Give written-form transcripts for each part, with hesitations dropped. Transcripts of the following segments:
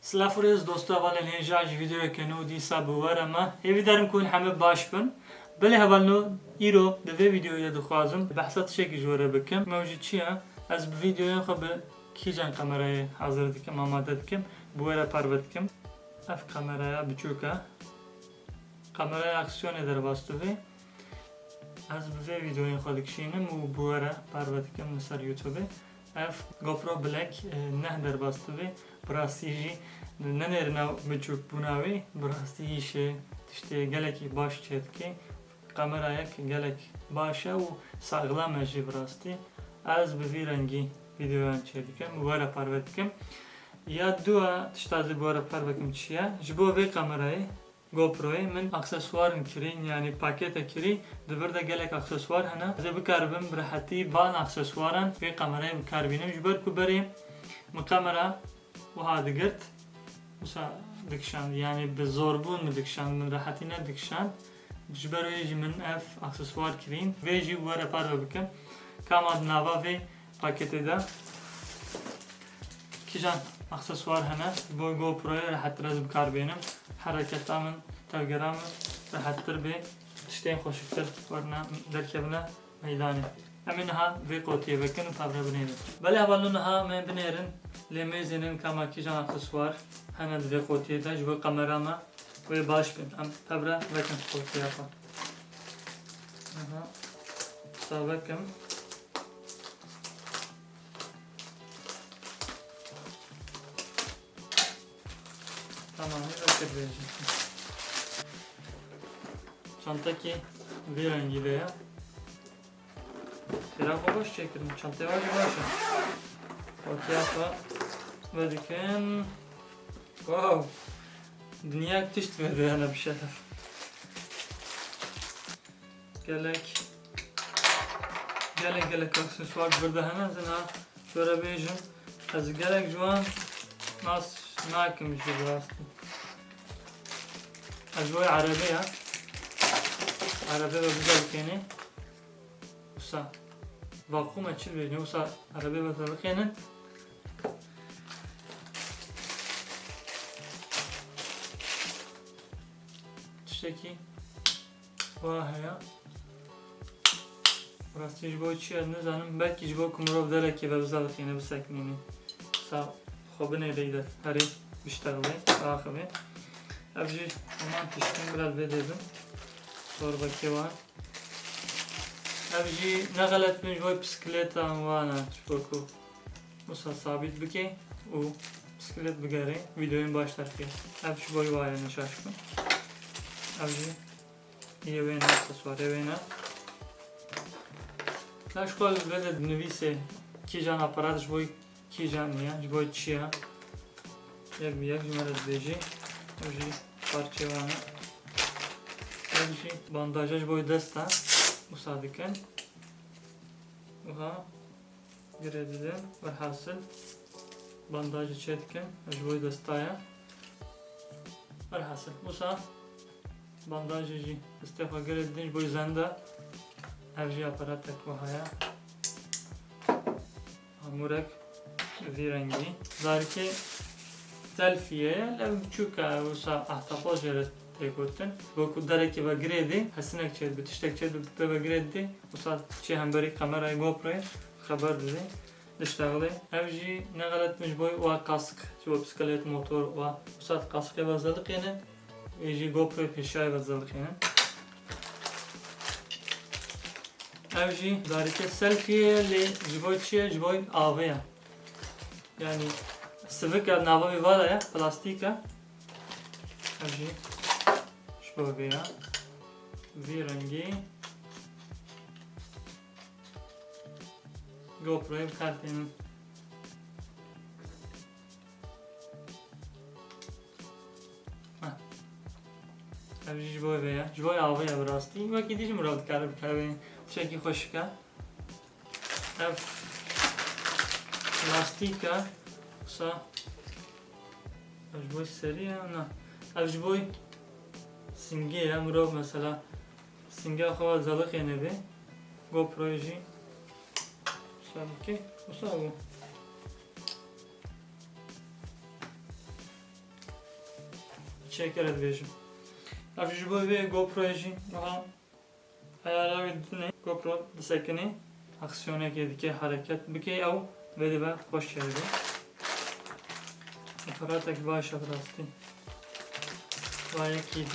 سلافوريز دوستو اول هنجاج فيديو كانو دي سابوار اما هیوی دارم کن همه باش بن بله هولنو ایرو دوی ویدیوی دخوازم بحثات شکی جوره بکم موجی چیه از ویدیوی خب کیجان کامرای حاضر دکم آماده دکم بوره پرود دکم اف کامرای بچوکه کامرای اکسیون در باستوی از ویدیوی خود کشینم و بوره پرود دکم نسر یوتیوبه اف GoPro Black نه در باستوی براستیجی ننرنا بچوک بناوی براستیجی تشتی گلکی باش چید که کامرا یک گلک باشه و ساغلام جی براستی از به رنگی ویدیو چید کم واره پرود کم یا دو تشتازی واره پرود کم چیه جبو وی کامرای GoPro من اکسسوار کردین یعنی پاکت کردی دبرده گلک اکسسوار هنه از بکاربم برحتی بان اکسسوارن وی کامرای بکاربینم جبر کو بریم مکامرا و هذا قلت وسا دكشان يعني بالزوربون من دكشان من راحتنا دكشان جبرو يجي من اف اكسسوار كرين ويجي ورا بارو بكم كاماد نافا في باكيت ده كيجان اكسسوار هنا بو جو برو راح ترز بكاربينم حركه من تلقرام راح تربي تشتين خوشكتر ورنا دركبنا ميداني امنها في قوتي بكن فابر بنيرن بلا بالونها من بنيرن لميزنن كما كيجان اكسسوار هنا في قوتي ده جو كاميراما و باش بن ام فابر بكن قوتي افا اها سابكم tamam rakip vereceğim. Çantaki bir rengi veya Kira boş çektim. Çantaya var başa. Ortaya fa verken wow. Dünya tişt verdi yana bir şeyler. Gelek aksesuar burada hemen zina şöyle bejim. Az gelek juan nas معكم شي براستي أجواء عربية بزرقيني وسا vakum açıl veriyor. Yoksa arabaya batarlık yani tişteki vahaya burası jbo çiğ zanım belki jbo kumrov dereki ve bizarlık yani bisaknini sağ خبنا ليلة هري بيشتغلي آخره أبجي أمان تشتين بلاد بديدم صوربا كيوان أبجي نغلت من جوي بسكليتا وانا تشوفوكو وصل ثابت بكي و بسكليت بقاري فيديوين باشتر فيه أبجي بوي وايا نشاشكم أبجي هي وين التصوير وين لا شكول بدد نويسي كي جان أبارات جوي کی جانیه جبوی چیه یک جمله بیجی اجی parça var اجی bandajaj جبوی دسته مساعدكن وها جريدين والحاصل bandajı çetken جبوی دستايا والحاصل وسا bandajı جي استفا جريدين جبوی زنده اجی aparatك وهايا همورك في رنگی دارکی تلفیه لب چوکا وسا احتفال جرت تکوتن با کدرکی و گریدی حسنک چید بتشتک چید به و گریدی وسا چه هم بری کامرای GoPro خبر دادی دشتغلی اوجی نقلت مجبوی و کاسک جو بسکلت موتور و وسا کاسک وزدلق یعنی ایجی GoPro پیشای وزدلق یعنی اوجی دارکی سلفیه لی جبوی چیه جبوی آویه yani sıvık ya nava bir var ya plastika acı şöyle ya bir rengi GoPro'ya bir kartının acı şöyle ya şöyle abi ya burası ve gidiş Murat karı kahve şeki hoşka plastika sa ajboy seriye na ajboy simge ya murav mesela simge hava zalık yenebi GoPro'yu sabki usa bu تشكر دبيجم افجبو بي GoPro جي وها ayarlar edildiğine GoPro destekini aksiyona girdi hareket bükey av ve de hoş geldi. Aparatek başa bıraktı. Vay ki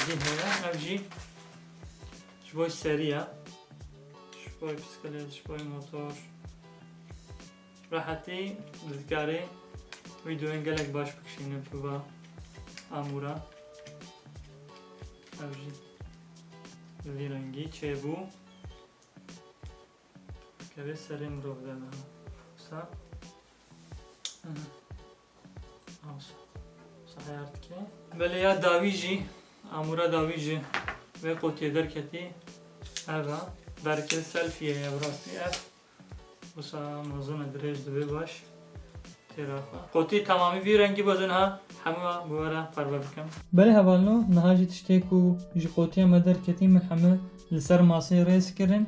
bir haya avcı. Şboy seriya. Şboy bisiklet, şboy motor. Rahati dizgari videoya gelek baş bakışını buva amura avcı. Bir rengi çebu. Keve serim rovdana. Sa. Sayart ki. Böyle ya davici, amura davici ve kotiye derketi. Eva. Derke selfie ya burası ev. Bu sa mazun adres de baş. Terafa. Koti tamamı bir rengi bazın ha. Hamma bu ara parva bikem. Bale havalno nahajit işteku ji kotiye medar keti min hamı لسر ماسه ریس کرن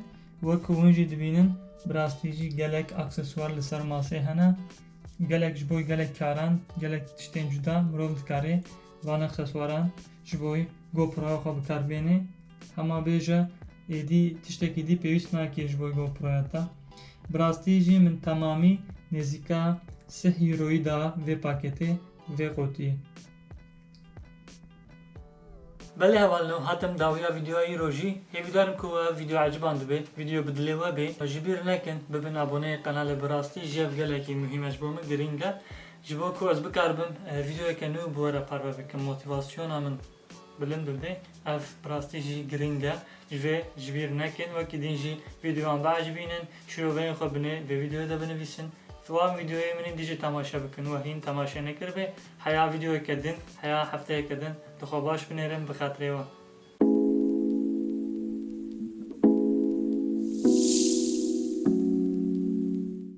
وکو ونجی دبینن براستیجی گلک اکسسوار لسر ماسه هنه گلک جبوی گلک کاران گلک تشتین جدا مروف دکاری وان اکسسواران جبوی گوپرو خو بکار بینی هما بیجه ایدی تشتکی دی پیوست ناکی جبوی گوپرویتا براستیجی من تمامی نزیکا 3 euroی دا و پاکتی و قوتی بله هوالنو هاتم داویا ویدیوهای روزی هیویدارم که ویدیو عجبان دبی ویدیو بدلیوه بی جبیر نکن ببین abone قنال براستی جیب گلکی مهمش بومه گرینگه جبو که از بکاربم ویدیو کنو بوره پارو بکم موتیواسیون من بلند بی اف براستی جی گرینگه جوه جبیر نکن وکی دین جی ویدیو هم بعجبینن شروع بین خو بنه به ویدیو دا بنویسن توام ویدیوی منی دیجی تماشا بکن و هین تماشا نکر به حیا ویدیو کردن حیا هفته کردن دخواه باش بنیرم بخاطره و